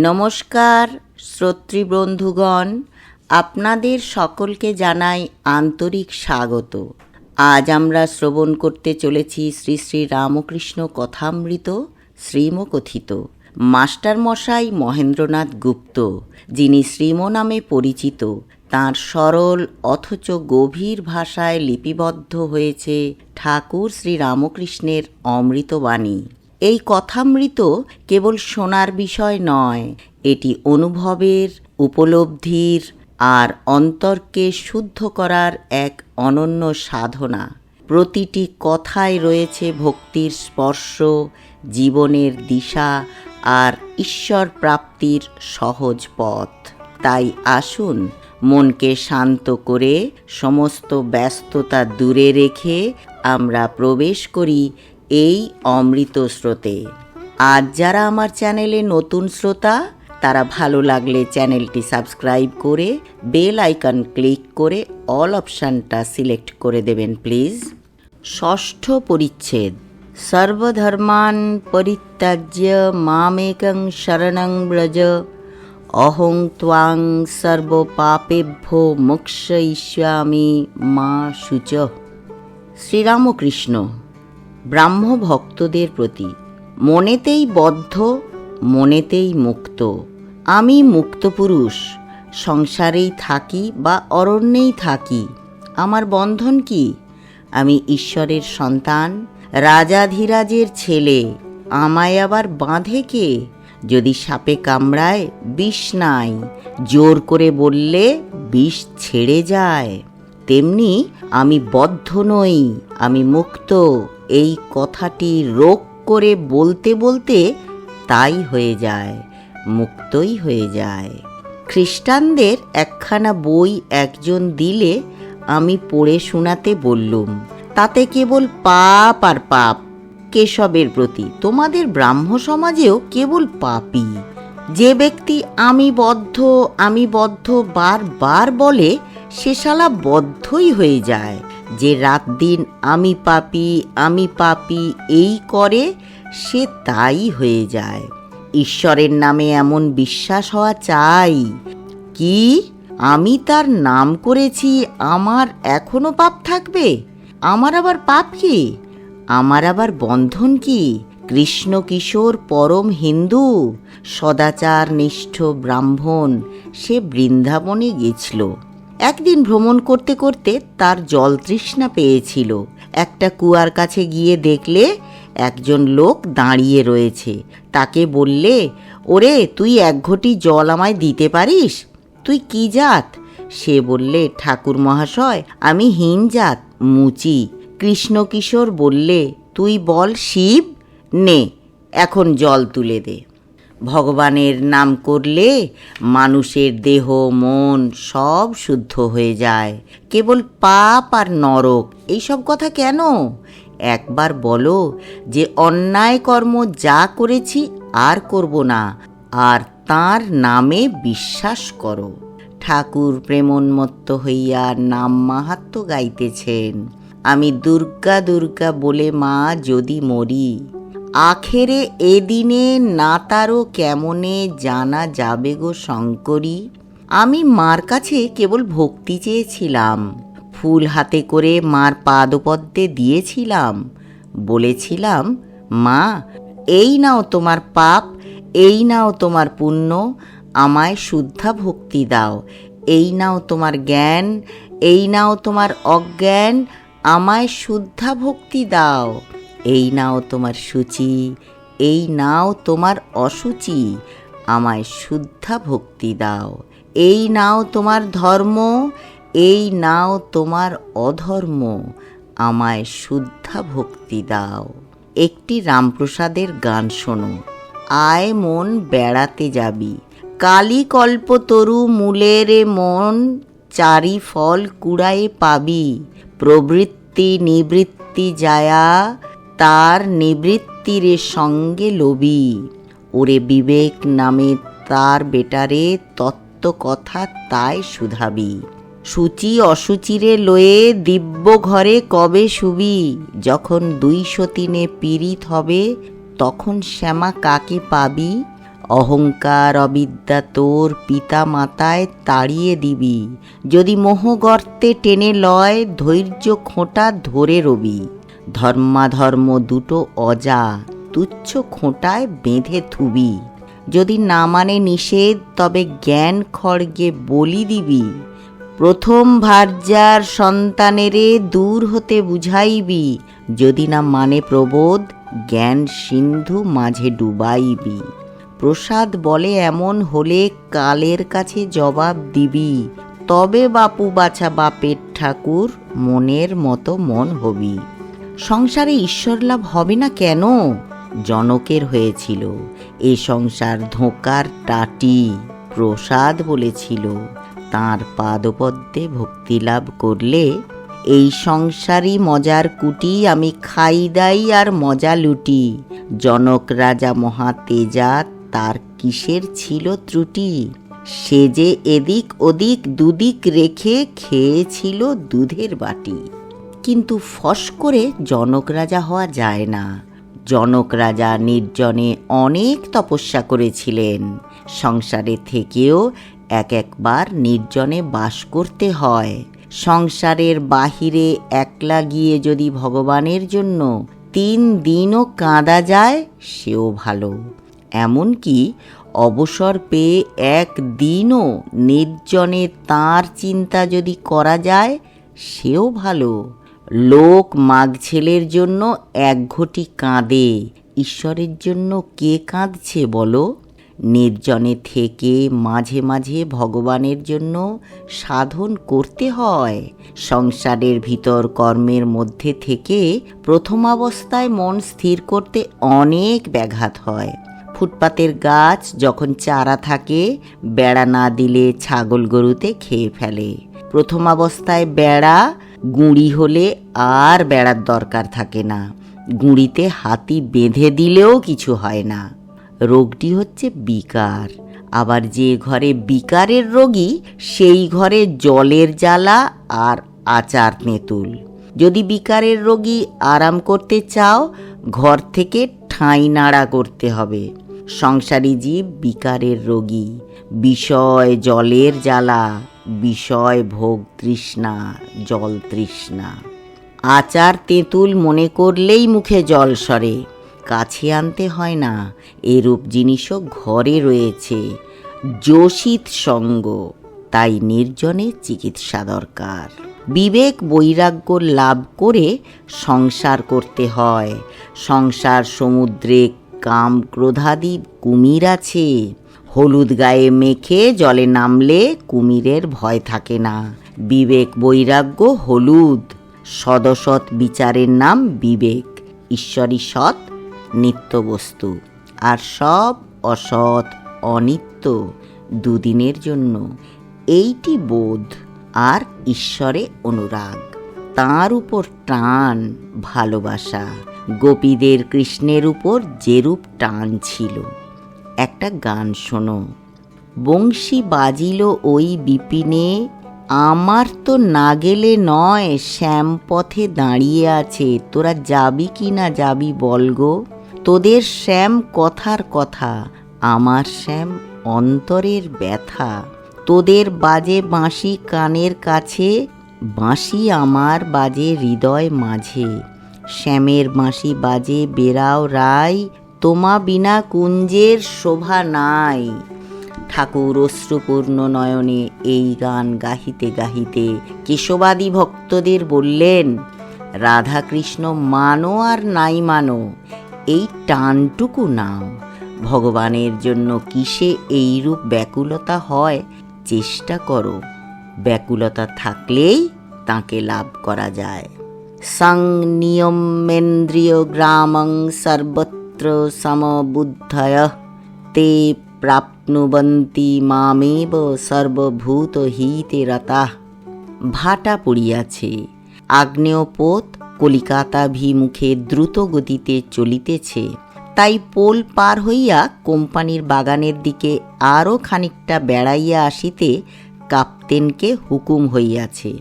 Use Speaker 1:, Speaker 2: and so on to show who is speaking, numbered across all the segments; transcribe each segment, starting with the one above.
Speaker 1: নমস্কার শ্রোতৃবন্ধুগণ, আপনাদের সকলকে জানাই আন্তরিক স্বাগত। আজ আমরা শ্রবণ করতে চলেছি শ্রী শ্রী রামকৃষ্ণ কথামৃত শ্রীমকথিত। মাস্টারমশাই মহেন্দ্রনাথ গুপ্ত, যিনি শ্রীম নামে পরিচিত, তাঁর সরল অথচ গভীর ভাষায় লিপিবদ্ধ হয়েছে ঠাকুর শ্রী রামকৃষ্ণের অমৃতবাণী। এই কথামৃত কেবল শোনার বিষয় নয়, এটি অনুভবের, উপলব্ধির আর অন্তরকে শুদ্ধ করার এক অনন্য সাধনা। প্রতিটি কথায় রয়েছে ভক্তির স্পর্শ, জীবনের দিশা আর ঈশ্বর প্রাপ্তির সহজ পথ। তাই আসুন, মনকে শান্ত করে সমস্ত ব্যস্ততা দূরে রেখে আমরা প্রবেশ করি এই অমৃত স্রোতে। আজ যারা আমার চ্যানেলে নতুন শ্রোতা, তারা ভালো লাগলে চ্যানেলটি সাবস্ক্রাইব করে বেল আইকন ক্লিক করে অল অপশানটা সিলেক্ট করে দেবেন প্লিজ। ষষ্ঠ পরিচ্ছেদ। সর্বধর্মান পরিত্যাজ্য মামেকং শরণং ব্রজ, অহং ত্বাং সর্বপাপেভ্যো মোক্ষয়িষ্যামি মা শুচঃ। শ্রীরামকৃষ্ণ ব্রাহ্ম ভক্তদের প্রতি। মনেতেই বদ্ধ, মনেতেই মুক্ত। আমি মুক্ত পুরুষ, সংসারেই থাকি বা অরণ্যেই থাকি, আমার বন্ধন কি? আমি ঈশ্বরের সন্তান, রাজাধিরাজের ছেলে, আমায় আবার বাঁধে কে? যদি সাপে কামড়ায় বিষ নাই, জোর করে বললে বিষ ছেড়ে যায়। তেমনি আমি বদ্ধ নই, আমি মুক্ত। এই কথাটি রোগ করে বলতে বলতে তাই হয়ে যায়, মুক্তই হয়ে যায়। খ্রিস্টানদের একখানা বই একজন দিলে আমি পড়ে শোনাতে বললুম। তাতে কেবল পাপ আর পাপ। কেশবের প্রতি। তোমাদের ব্রাহ্ম সমাজেও কেবল পাপী। যে ব্যক্তি আমি বদ্ধ বারবার বলে, সে শালা বদ্ধই হয়ে যায়। যে রাত দিন আমি পাপী এই করে, সে তাই হয়ে যায়। ঈশ্বরের নামে এমন বিশ্বাস হওয়া চাই কি আমি তার নাম করেছি, আমার এখনো পাপ থাকবে? আমার আবার পাপ কি? আমার আবার বন্ধন কি? কৃষ্ণ কিশোর পরম হিন্দু, সদাচার নিষ্ঠ ব্রাহ্মণ, সে বৃন্দাবনে গেছিল। একদিন ভ্রমণ করতে করতে তার জল তৃষ্ণা পেয়েছিল। একটা কুয়ার কাছে গিয়ে দেখলে একজন লোক দাঁড়িয়ে রয়েছে। তাকে বললে, ওরে, তুই এক ঘটি জল আমায় দিতে পারিস? তুই কি জাত? সে বললে, ঠাকুর মহাশয়, আমি হীন জাত, মুচি। কৃষ্ণকিশোর বললে, তুই বল শিব, নে এখন জল তুলে দে। ভগবানের নাম করলে মানুষের দেহ মন সব শুদ্ধ হয়ে যায়। কেবল পাপ আর নরক, এইসব কথা কেন? একবার বলো যে অন্যায় কর্ম যা করেছি আর করব না, আর তাঁর নামে বিশ্বাস করো। ঠাকুর প্রেমোন্মত্ত হইয়া নাম মাহাত্ম্য গাইতেছেন। আমি দুর্গা দুর্গা বলে মা যদি মরি, আখেরে এদিনে না তারও কেমনে জানা যাবে গো শঙ্করী। আমি মার কাছে কেবল ভক্তি চেয়েছিলাম, ফুল হাতে করে মার পাদপদ্মে দিয়েছিলাম, বলেছিলাম, মা এই নাও তোমার পাপ, এই নাও তোমার পুণ্য, আমায় শুদ্ধা ভক্তি দাও। এই নাও তোমার জ্ঞান, এই নাও তোমার অজ্ঞান, আমায় শুদ্ধা ভক্তি দাও। এই নাও তোমার সূচি, এই নাও তোমার অসুচি, আমায় শুদ্ধা ভক্তি দাও। এই নাও তোমার ধর্ম, এই নাও তোমার অধর্ম, আমায় শুদ্ধা ভক্তি দাও। একটি রামপ্রসাদের গান শোনো। আয় মন বেড়াতে যাবি, কালী কল্পতরু মূলেরে মন, চারি ফল কুড়ায়ে পাবি। প্রবৃত্তি নিবৃত্তি যায়া, তার নিবৃত্তিরে সঙ্গে লবি। ওরে বিবেক নামে তার বেটারে, তত্ত্ব কথা তাই শুধাবি। সূচি অসুচিরে লয়ে দিব্য ঘরে কবে শুবি। যখন 203 পীড়িত হবে, তখন শ্যামা কাকে পাবি। অহংকার অবিদ্যা তোর পিতা মাতায় তাড়িয়ে দিবি, যদি মোহগর্তে টেনে লয় ধৈর্য খোঁটা ধরে রবি। ধর্মাধর্ম দুটো অজা তুচ্ছ খোঁটায় বেঁধে থুবি, যদি না মানে নিষেধ তবে জ্ঞান খড়গে বলি দিবি। প্রথম ভার্যার সন্তানেরে দূর হতে বুঝাইবি, যদি না মানে প্রবোধ জ্ঞান সিন্ধু মাঝে ডুবাইবি। প্রসাদ বলে এমন হলে কালের কাছে জবাব দিবি, তবে বাপু বাছা বাপের ঠাকুর মনের মতো মন হবি। সংসারে ঈশ্বর লাভ হবে না কেন? জনকের হয়েছিল, এ সংসার ধোঁকার টাটি। প্রসাদ বলেছিল, তাঁর পাদপদ্মে ভক্তি লাভ করলে এই সংসারই মজার কুটি, আমি খাই দাই আর মজা লুটি। জনক রাজা মহা তেজা, তার কিসের ছিল ত্রুটি? সে যে এদিক ওদিক দুদিক রেখে খেয়েছিল দুধের বাটি। কিন্তু ফস করে জনক রাজা হওয়া যায় না। জনক রাজা নির্জনে অনেক তপস্যা করেছিলেন। সংসারে থেকেও একবার নির্জনে বাস করতে হয়। সংসারের বাহিরে একলা গিয়ে যদি ভগবানের জন্য 3 দিনও কাঁদা যায় সেও ভালো। এমনকি অবসর পেয়ে 1 দিনও নির্জনে তাঁর চিন্তা যদি করা যায় সেও ভালো। লোক মাঘ ছেলের জন্য 1 ঘটি কাঁদে, ঈশ্বরের জন্য কে কাঁদছে বলো? নির্জনে থেকে মাঝে মাঝে ভগবানের জন্য সাধন করতে হয়। সংসারের ভিতর কর্মের মধ্যে থেকে প্রথমাবস্থায় মন স্থির করতে অনেক ব্যাঘাত হয়। ফুটপাতের গাছ যখন চারা থাকে, বেড়া না দিলে ছাগল গরুতে খেয়ে ফেলে। প্রথমাবস্থায় বেড়া গুঁড়ি হলে আর বেড়ার দরকার থাকে না, গুঁড়িতে হাতি বেঁধে দিলেও কিছু হয় না। রোগটি হচ্ছে বিকার। আবার যে ঘরে বিকারের রোগী সেই ঘরে জলের জ্বালা আর আচার তেঁতুল। যদি বিকারের রোগী আরাম করতে চাও, ঘর থেকে ঠাঁই নাড়া করতে হবে। সংসারী জীব বিকারের রোগী, বিষয় জলের জ্বালা, বিষয় ভোগ তৃষ্ণা, জল তৃষ্ণা। আচার তেঁতুল মনে করলেই মুখে জল সরে, কাছে আনতে হয় না। এরূপ জিনিসও ঘরে রয়েছে, যোষিত সঙ্গ। তাই নির্জনে চিকিৎসা দরকার। বিবেক বৈরাগ্য লাভ করে সংসার করতে হয়। সংসার সমুদ্রে কাম ক্রোধাদি কুমির আছে। হলুদ গায়ে মেখে জলে নামলে কুমিরের ভয় থাকে না। বিবেক বৈরাগ্য হলুদ। সদসৎ বিচারের নাম বিবেক। ঈশ্বরই সৎ, নিত্য বস্তু, আর সব অসৎ অনিত্য, দুদিনের জন্য। এইটি বোধ আর ঈশ্বরে অনুরাগ, তাঁর উপর টান, ভালোবাসা। গোপীদের কৃষ্ণের উপর যেরূপ টান ছিল। একটা গান শোনো। বংশী বাজিল ওই বিপিনে, আমার তো না গেলে নয়, শ্যামপথে দাঁড়িয়ে আছে, তোরা যাবি কি না যাবি বল গো। তোদের শ্যাম কথার কথা, আমার শ্যাম অন্তরের ব্যথা। তোদের বাজে বাঁশি কানের কাছে, বাঁশি আমার বাজে হৃদয় মাঝে। শ্যামের বাঁশি বাজে বেরাও রায়, তোমা বিনা কুঞ্জের শোভা নাই। ঠাকুর অশ্রুপূর্ণ নয়নে এই গান গাহিতে গাহিতে কেশবাদী ভক্তদের বললেন, রাধাকৃষ্ণ মানো আর নাই মানো, এই টানটুকু নাও। ভগবানের জন্য কিসে এইরূপ ব্যাকুলতা হয় চেষ্টা করো। ব্যাকুলতা থাকলেই তাকে লাভ করা যায়। সং নিয়মেন্দ্রিয় গ্রামং সর্বত্র সমবুদ্ধয়ঃ, তে প্রাপ্নুবন্তি মামেব সর্বভূত হিতে রতাঃ। ভাটা পড়িয়াছে। আগ্নেয় পোত কলিকাতাভিমুখে দ্রুত গতিতে চলিতেছে। তাই পোল পার হইয়া কোম্পানির বাগানের দিকে আরও খানিকটা বেড়াইয়া আসিতে কাপ্তেনকে হুকুম হইয়াছে।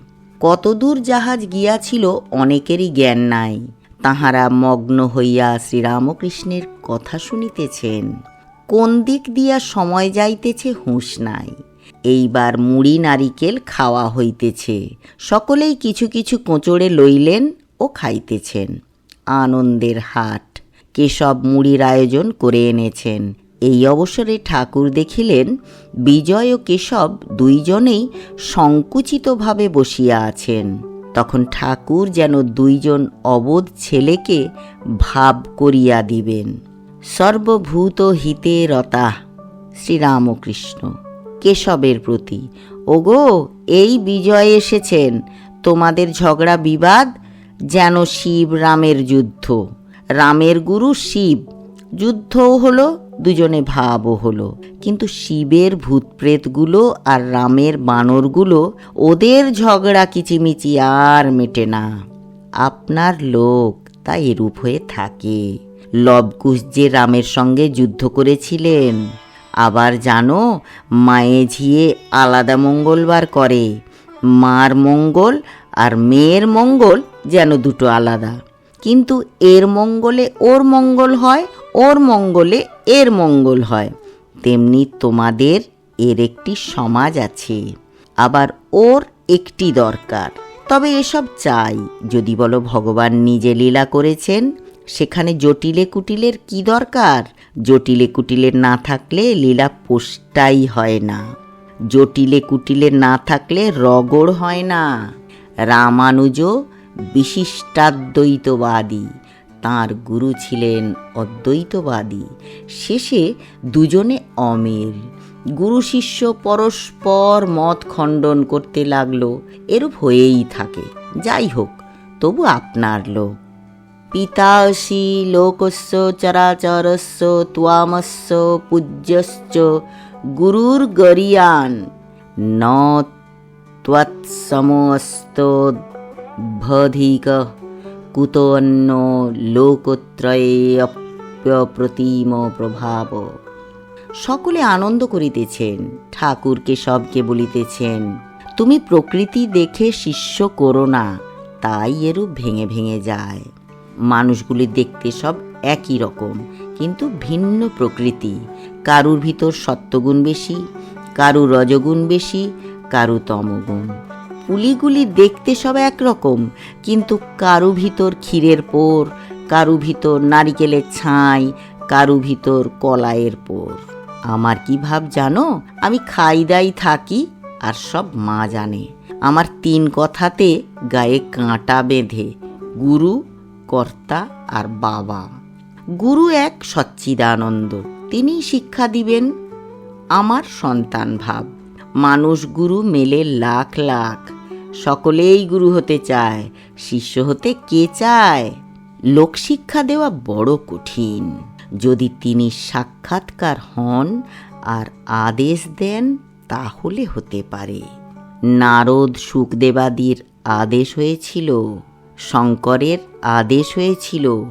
Speaker 1: কতদূর জাহাজ গিয়াছিল অনেকেরই জ্ঞান নাই। তাহারা মগ্ন হইয়া শ্রীরামকৃষ্ণের কথা শুনিতেছেন। কোন দিক দিয়া সময় যাইতেছে হুঁশ নাই। এইবার মুড়ি নারিকেল খাওয়া হইতেছে। সকলেই কিছু কিছু কোঁচড়ে লইলেন ও খাইতেছেন। আনন্দের হাট। কেশব মুড়ির আয়োজন করে এনেছেন। এই অবসরে ঠাকুর দেখিলেন বিজয় ও কেশব দুইজনেই সংকুচিতভাবে বসিয়া আছেন। তখন ঠাকুর যেন দুইজন অবোধ ছেলেকে ভাব করিয়া দিবেন। সর্বভূত হিতে রতা শ্রীরামকৃষ্ণ কেশবের প্রতি, ওগো এই বিজয় এসেছেন, তোমাদের ঝগড়া বিবাদ যেন শিব রামের যুদ্ধ। রামের গুরু শিব, যুদ্ধও হলো, দুজনে ভাবও হলো, কিন্তু শিবের ভূতপ্রেতগুলো আর রামের বানরগুলো, ওদের ঝগড়া কিচিমিচি আর মেটে না। আপনার লোক তাই এরূপ হয়ে থাকে। লবকুশ যে রামের সঙ্গে যুদ্ধ করেছিলেন, আবার জানো মায়ে ঝিয়ে আলাদা মঙ্গলবার করে। মার মঙ্গল আর মেয়ের মঙ্গল যেন দুটো আলাদা, কিন্তু এর মঙ্গলে ওর মঙ্গল হয়, ওর মঙ্গলে এর মঙ্গল হয়। তেমনি তোমাদের এর একটি সমাজ আছে, আবার ওর একটি দরকার। তবে এসব চাই যদি বলো ভগবান নিজে লীলা করেছেন, সেখানে জটিলে কুটিলের কি দরকার? জটিলে কুটিলের না থাকলে লীলা পোষ্টাই হয় না। জটিলে কুটিলে না থাকলে রগড় হয় না। রামানুজ বিশিষ্টাদ্বৈতবাদী, তাঁর গুরু ছিলেন অদ্বৈতবাদী। শেষে দুজনে অমিল। গুরু শিষ্য পরস্পর মত খণ্ডন করতে লাগলো। এরূপ হয়েই থাকে। যাই হোক, তবু আপনার লোক। পিতাসি লোকস্য চরাচরস্য ত্বামস্য পূজ্যশ্চ গুরুর গরিয়ান ন ত্বৎসমস্তদ্ভধিক কুতোন্ন লোকত্রয়েऽপ্যপ্রতিম প্রভাব। সকলে আনন্দ করিতেছেন। ঠাকুর কেশবকে বলিতেছেন, তুমি প্রকৃতি দেখে শিষ্য করো না, তাই এরূপ ভেঙে ভেঙে যায়। মানুষগুলি দেখতে সব একই রকম, কিন্তু ভিন্ন প্রকৃতি। কারুর ভিতর সত্ত্বগুণ বেশি, কারু রজগুণ বেশি, কারু তমগুণ। পুলিগুলি দেখতে সব একরকম, কিন্তু কারু ভিতর ক্ষীরের পোর, কারু ভিতর নারিকেলের ছাই, কারু ভিতর কলাইয়ের পোর। আমার কি ভাব জানো? আমি খাই দাই থাকি, আর সব মা জানে। আমার তিন কথাতে গায়ে কাঁটা বেঁধে, গুরু, কর্তা আর বাবা। গুরু এক সচ্চিদানন্দ, তিনি শিক্ষা দিবেন। আমার সন্তান ভাব। মানুষ গুরু মেলে লাখ লাখ, সকলেই গুরু হতে চায়, শিষ্য হতে কে চায়? লোকশিক্ষা দেওয়া বড় কঠিন। যদি তিনি সাক্ষাৎকার হন আর আদেশ দেন, তাহলে হতে পারে। নারদ শুকদেবাদির আদেশ হয়েছিল, শঙ্করের আদেশ হয়েছিল।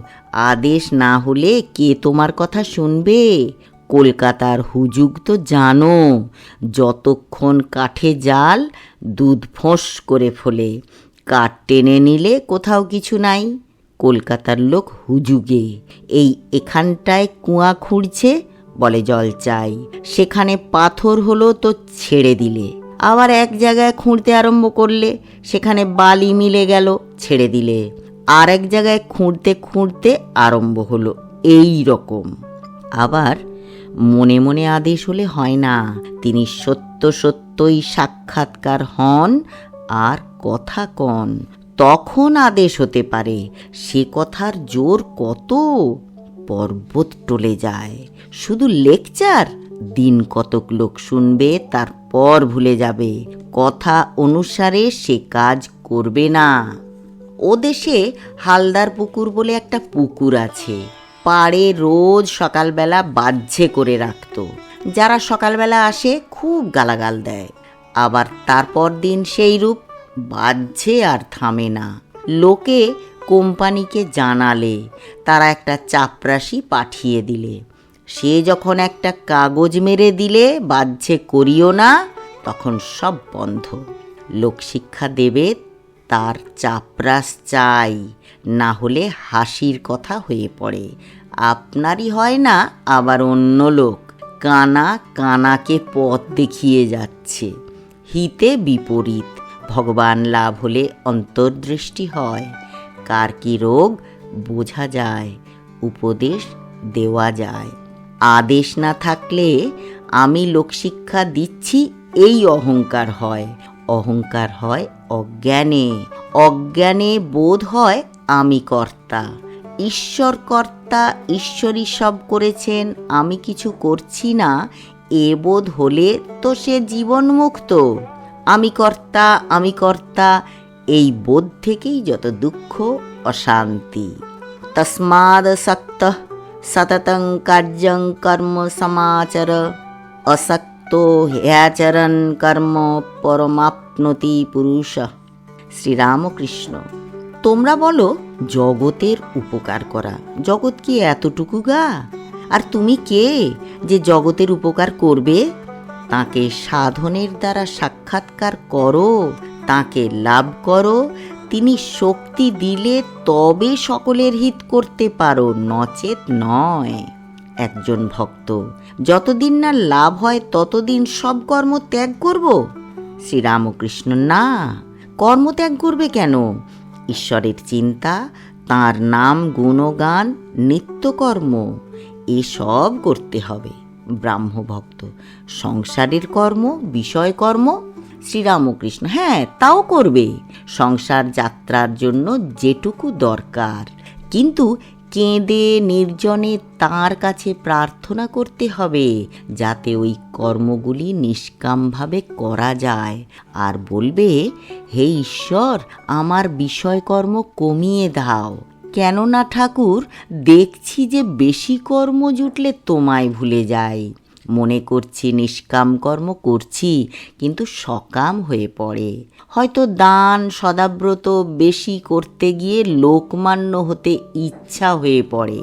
Speaker 1: আদেশ না হলে কে তোমার কথা শুনবে? কলকাতার হুজুগ তো জানো, যতক্ষণ কাঠে জাল দুধ ফোঁস করে ফোলে, কাঠ টেনে নিলে কোথাও কিছু নাই। কলকাতার লোক হুজুগে। এই এখানটায় কুয়া খুঁড়ছে, বলে জল চাই। সেখানে পাথর হলো তো ছেড়ে দিলে। আবার এক জায়গায় খুঁড়তে আরম্ভ করলে, সেখানে বালি মিলে গেল, ছেড়ে দিলে। আর এক জায়গায় খুঁড়তে খুঁড়তে আরম্ভ হলো। এই রকম। আবার মনে মনে আদেশ হলে হয় না, তিনি সত্য সত্যই সাক্ষাৎকার হন আর কথা কন, তখন আদেশ হতে পারে। সে কথার জোর কত! পর্বত টলে যায়। শুধু লেকচার, দিন কতক লোক শুনবে, তারপর ভুলে যাবে। কথা অনুসারে সে কাজ করবে না। ও দেশে হালদার পুকুর বলে একটা পুকুর আছে। পাড়ে রোজ সকালবেলা বাহ্যে করে রাখত। যারা সকালবেলা আসে খুব গালাগাল দেয়। আবার তারপর দিন সেই রূপ বাহ্যে আর থামে না। লোকে কোম্পানিকে জানালে, তারা একটা চাপরাশি পাঠিয়ে দিলে, সে যখন একটা কাগজ মেরে দিলে বাহ্যে করিও না, তখন সব বন্ধ। লোকশিক্ষা দেবে, তার চাপরাশ চাই, না হলে হাসির কথা হয়ে পড়ে। আপনারই হয় না, আবার অন্য লোক। কানা কানাকে পথ দেখিয়ে যাচ্ছে, হিতে বিপরীত। ভগবান লাভ হলে অন্তর্দৃষ্টি হয়, কার কি রোগ বোঝা যায়, উপদেশ দেওয়া যায়। আদেশ না থাকলে আমি লোকশিক্ষা দিচ্ছি এই অহংকার হয়। অহংকার হয় অজ্ঞানে, অজ্ঞানে বোধ হয় আমি কর্তা। ঈশ্বর কর্তা, ঈশ্বরই সব করেছেন, আমি কিছু করছি না, এ বোধ হলে তো সে জীবনমুক্ত। আমি কর্তা, আমি কর্তা, এই বোধ থেকেই যত দুঃখ অশান্তি। তস্মাদসক্তঃ সততং কার্যং কর্ম সমাচর, অসক্তো হ্যাচরণ কর্ম পরমাপ্নতি পুরুষঃ। শ্রীরামকৃষ্ণ। তোমরা বলো জগতের উপকার করা, জগৎ কি এতটুকু গা? আর তুমি কে যে জগতের উপকার করবে? তাকে সাধনের দ্বারা সাক্ষাৎকার করো, তাকে লাভ করো। তিনি শক্তি দিলে তবে সকলের হিত করতে পারো, নচেত নয়। একজন ভক্ত, যতদিন না লাভ হয় ততদিন সব কর্ম ত্যাগ করব? শ্রীরামকৃষ্ণ। না, কর্ম ত্যাগ করবে কেন? ঈশ্বরের চিন্তা, তাঁর নাম গুণগান, নিত্যকর্ম এসব করতে হবে। ব্রাহ্মভক্ত। সংসারের কর্ম, বিষয় কর্ম? শ্রীরামকৃষ্ণ। হ্যাঁ, তাও করবে, সংসার যাত্রার জন্য যেটুকু দরকার। কিন্তু কেঁদে নির্জনে তাঁর কাছে প্রার্থনা করতে হবে, যাতে ওই কর্মগুলি নিষ্কামভাবে করা যায়। আর বলবে, হে ঈশ্বর, আমার বিষয়কর্ম কমিয়ে দাও। কেননা ঠাকুর, দেখছি যে বেশি কর্ম জুটলে তোমায় ভুলে যাই। মনে করছি নিষ্কাম কর্ম করছি, কিন্তু সকাম হয়ে পড়ে। হয়তো দান সদাব্রত বেশি করতে গিয়ে লোকমান্য হতে ইচ্ছা হয়ে পড়ে।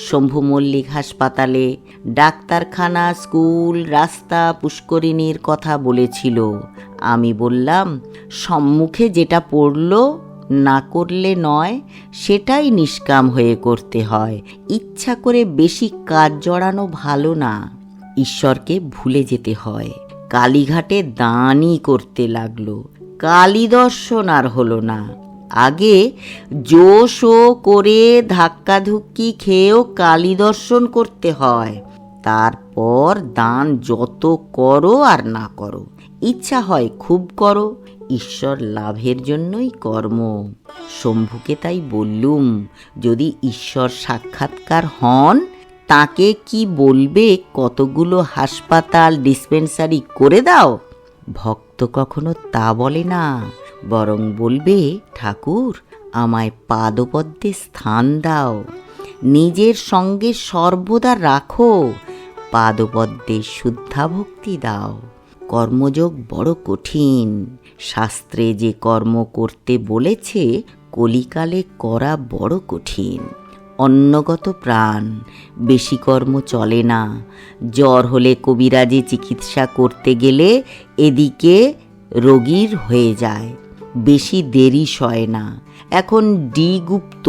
Speaker 1: শম্ভু মল্লিক হাসপাতালে, ডাক্তারখানা, স্কুল, রাস্তা, পুষ্করিণীর কথা বলেছিল। আমি বললাম, সম্মুখে যেটা পড়ল না করলে নয়, সেটাই নিষ্কাম হয়ে করতে হয়। ইচ্ছা করে বেশি কাজ জড়ানো ভালো না। ঈশ্বরকে ভুলে যেতে হয়। কালীঘাটে দানই করতে লাগলো, কালী দর্শন আর হলো না। আগে জোশ করে ধাক্কাধুক্কি খেয়েও কালী দর্শন করতে হয়, তারপর দান যত করো আর না করো। ইচ্ছা হয় খুব করো, ঈশ্বর লাভের জন্যই কর্ম। শম্ভুকে তাই বললুম, যদি ঈশ্বর সাক্ষাৎকার হন, তাকে কি বলবে কতগুলো হাসপাতাল, ডিসপেন্সারি করে দাও? ভক্ত কখনো তা বলে না, বরং বলবে, ঠাকুর, আমায় পাদপদ্মে স্থান দাও, নিজের সঙ্গে সর্বদা রাখো, পাদপদ্মে শুদ্ধা ভক্তি দাও। কর্মযোগ বড় কঠিন। শাস্ত্রে যে কর্ম করতে বলেছে, কলিকালে করা বড় কঠিন। অন্নগত প্রাণ, বেশি কর্ম চলে না। জ্বর হলে কবিরাজে চিকিৎসা করতে গেলে এদিকে রোগীর হয়ে যায়, বেশি দেরি সয় না। এখন ডি গুপ্ত,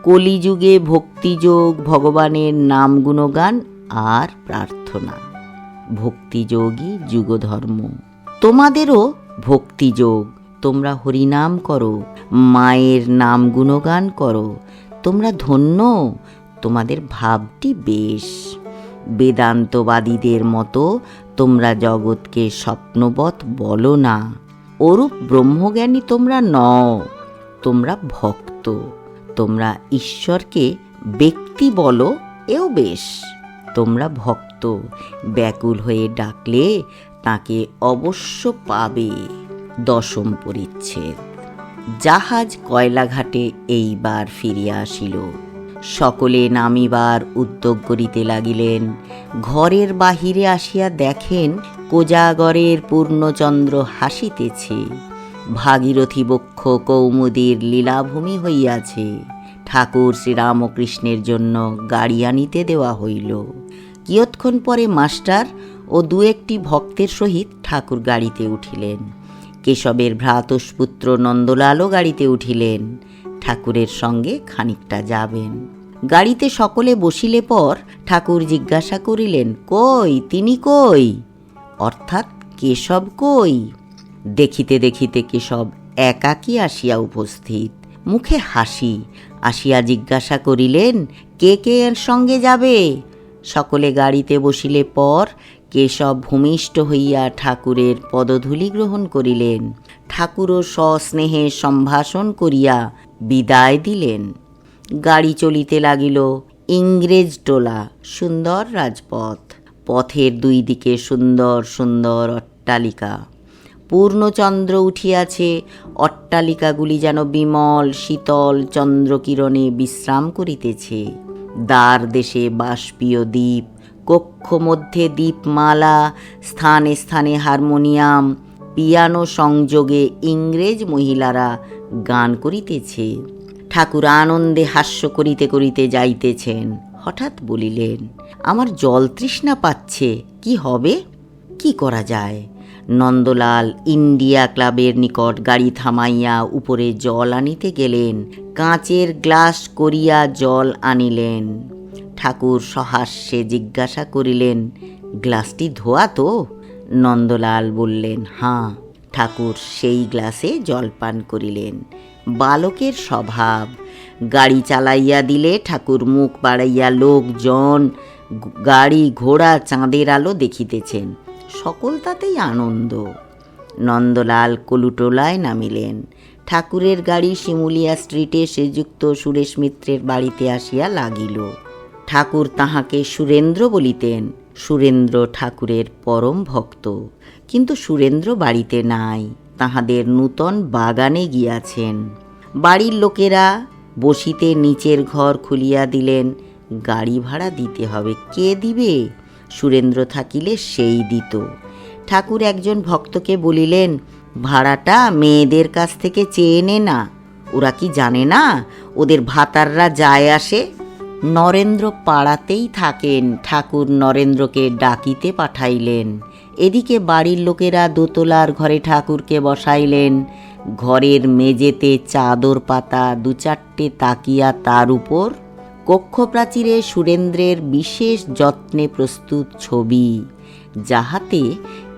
Speaker 1: কলিযুগে ভক্তিযোগ, ভগবানের নাম গুণগান আর প্রার্থনা। ভক্তিযোগই যুগধর্ম। তোমাদেরও ভক্তিযোগ, তোমরা হরিনাম করো, মায়ের নাম গুণগান করো, তোমরা ধন্য, তোমাদের ভাবটি বেশ। বেদান্তবাদীদের মতো তোমরা জগৎকে স্বপ্নবৎ বলো না। ওরূপ ব্রহ্মজ্ঞানী তোমরা নও, তোমরা ভক্ত। তোমরা ঈশ্বরকে ব্যক্তি বলো, এও বেশ। তোমরা ভক্ত, ব্যাকুল হয়ে ডাকলে তাকে অবশ্য পাবে। 10ম পরিচ্ছেদ। জাহাজ কয়লাঘাটে এইবার ফিরিয়া আসিল। সকলে নামিবার উদ্যোগ করিতে লাগিলেন। ঘরের বাহিরে আসিয়া দেখেন, কোজাগরের পূর্ণচন্দ্র হাসিতেছে। ভাগীরথী বক্ষ কৌমুদীর লীলাভূমি হইয়াছে। ঠাকুর শ্রীরামকৃষ্ণের জন্য গাড়ি আনিতে দেওয়া হইল। কিয়ৎক্ষণ পরে মাস্টার ও 2-1টি ভক্তের সহিত ঠাকুর গাড়িতে উঠিলেন। কেশবের ভ্রাতুষ্পুত্র নন্দলালও গাড়িতে উঠিলেন। ঠাকুরের সঙ্গে খানিকটা যাবেন। গাড়িতে সকলে বসিলে পর ঠাকুর জিজ্ঞাসা করিলেন, কই তিনি কই, অর্থাৎ কেশব কই? দেখিতে দেখিতে কেশব একাকী আসিয়া উপস্থিত, মুখে হাসি। আসিয়া জিজ্ঞাসা করিলেন, কে কে এর সঙ্গে যাবে? সকলে গাড়িতে বসিলে পর কেশব ভূমিষ্ঠ হইয়া ঠাকুরের পদধূলি গ্রহণ করিলেন। ঠাকুরও সস্নেহে সম্ভাষণ করিয়া বিদায় দিলেন। গাড়ি চলিতে লাগিল। ইংরেজ টোলা, সুন্দর রাজপথ, পথের দুই দিকে সুন্দর সুন্দর অট্টালিকা। পূর্ণচন্দ্র উঠিয়াছে, অট্টালিকাগুলি যেন বিমল শীতল চন্দ্রকিরণে বিশ্রাম করিতেছে। দ্বার দেশে বাষ্পীয় দ্বীপ, কক্ষ মধ্যে দীপমালা, স্থানে স্থানে হারমোনিয়াম, পিয়ানো সংযোগে ইংরেজ মহিলারা গান করিতেছে। ঠাকুর আনন্দে হাস্য করিতে করিতে যাইতেছেন। হঠাৎ বলিলেন, আমার জল তৃষ্ণা পাচ্ছে, কি হবে, কি করা যায়? নন্দলাল ইন্ডিয়া ক্লাবের নিকট গাড়ি থামাইয়া উপরে জল আনিতে গেলেন। কাঁচের গ্লাস করিয়া জল আনিলেন। ঠাকুর সহাস্যে জিজ্ঞাসা করিলেন, গ্লাসটি ধোয়া তো? নন্দলাল বললেন, হাঁ। ঠাকুর সেই গ্লাসে জলপান করিলেন। বালকের স্বভাব। গাড়ি চালাইয়া দিলে ঠাকুর মুখ বাড়াইয়া লোকজন, গাড়ি ঘোড়া, চাঁদের আলো দেখিতেছেন। সকল তাতেই আনন্দ। নন্দলাল কলুটোলায় নামিলেন। ঠাকুরের গাড়ি শিমুলিয়া স্ট্রিটে শ্রীযুক্ত সুরেশ মিত্রের বাড়িতে আসিয়া লাগিল। ঠাকুর তাহাকে সুরেন্দ্র বলিতেন। সুরেন্দ্র ঠাকুরের পরম ভক্ত, কিন্তু সুরেন্দ্র বাড়িতে নাই, তাহাদের নূতন বাগানে গিয়াছেন। বাড়ির লোকেরা বসিতে নিচের ঘর খুলিয়া দিলেন। গাড়ি ভাড়া দিতে হবে, কে দিবে? সুরেন্দ্র থাকিলে সেই দিত। ঠাকুর একজন ভক্তকে বলিলেন, ভাড়াটা মেয়েদের কাছ থেকে চেয়ে নে না, ওরা কি জানে না ওদের ভাতাররা যায় আসে? নরেন্দ্র পাড়াতেই থাকেন। ঠাকুর নরেন্দ্রকে ডাকিতে পাঠাইলেন। এদিকে বাড়ির লোকেরা দোতলার ঘরে ঠাকুরকে বসাইলেন। ঘরের মেঝেতে চাদর পাতা, দু চারটে তাকিয়া, তার উপর কক্ষপ্রাচীরে সুরেন্দ্রের বিশেষ যত্নে প্রস্তুত ছবি, যাহাতে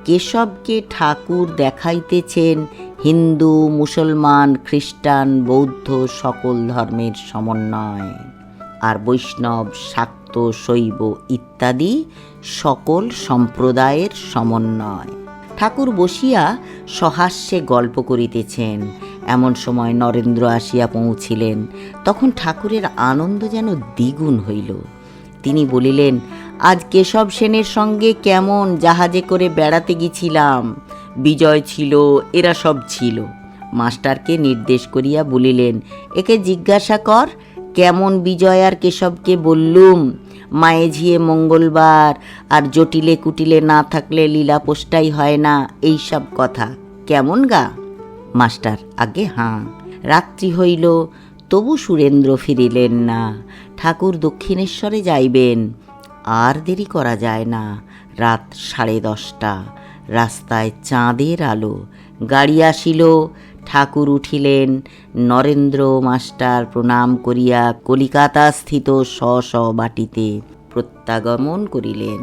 Speaker 1: কেশবকে ঠাকুর দেখাইতেছেন হিন্দু, মুসলমান, খ্রিস্টান, বৌদ্ধ সকল ধর্মের সমন্বয়, আর বৈষ্ণব, শাক্ত, শৈব ইত্যাদি সকল সম্প্রদায়ের সমন্বয়। ঠাকুর বসিয়া সহাস্যে গল্প করিতেছেন। এমন সময় নরেন্দ্র আসিয়া পৌঁছিলেন। তখন ঠাকুরের আনন্দ যেন দ্বিগুণ হইল। তিনি বলিলেন, আজ কেশব সেনের সঙ্গে কেমন জাহাজে করে বেড়াতে গেছিলাম, বিজয় ছিল, এরা সব ছিল। মাস্টারকে নির্দেশ করিয়া বলিলেন, একে জিজ্ঞাসা কর কেমন বিজয় আর কেশবকে বললুম। মায়ে ঝিয়ে মঙ্গলবার, আর জটিলে কুটিলে না থাকলে লীলা পোষ্টাই হয় না, এই সব কথা কেমন গা? মাস্টার, আগে হাঁ। রাত্রি হইল, তবু সুরেন্দ্র ফিরিলেন না। ঠাকুর দক্ষিণেশ্বরে যাইবেন। আর দেরি করা যায় না। রাত 10:30। রাস্তায় চাঁদের আলো। গাড়ি আসিল। ঠাকুর উঠিলেন। নরেন্দ্র মাস্টার প্রণাম করিয়া কলিকাতা স্থিত স্ব বাটিতে প্রত্যাগমন করিলেন।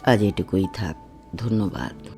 Speaker 1: আজ এটুকুই থাক। ধন্যবাদ।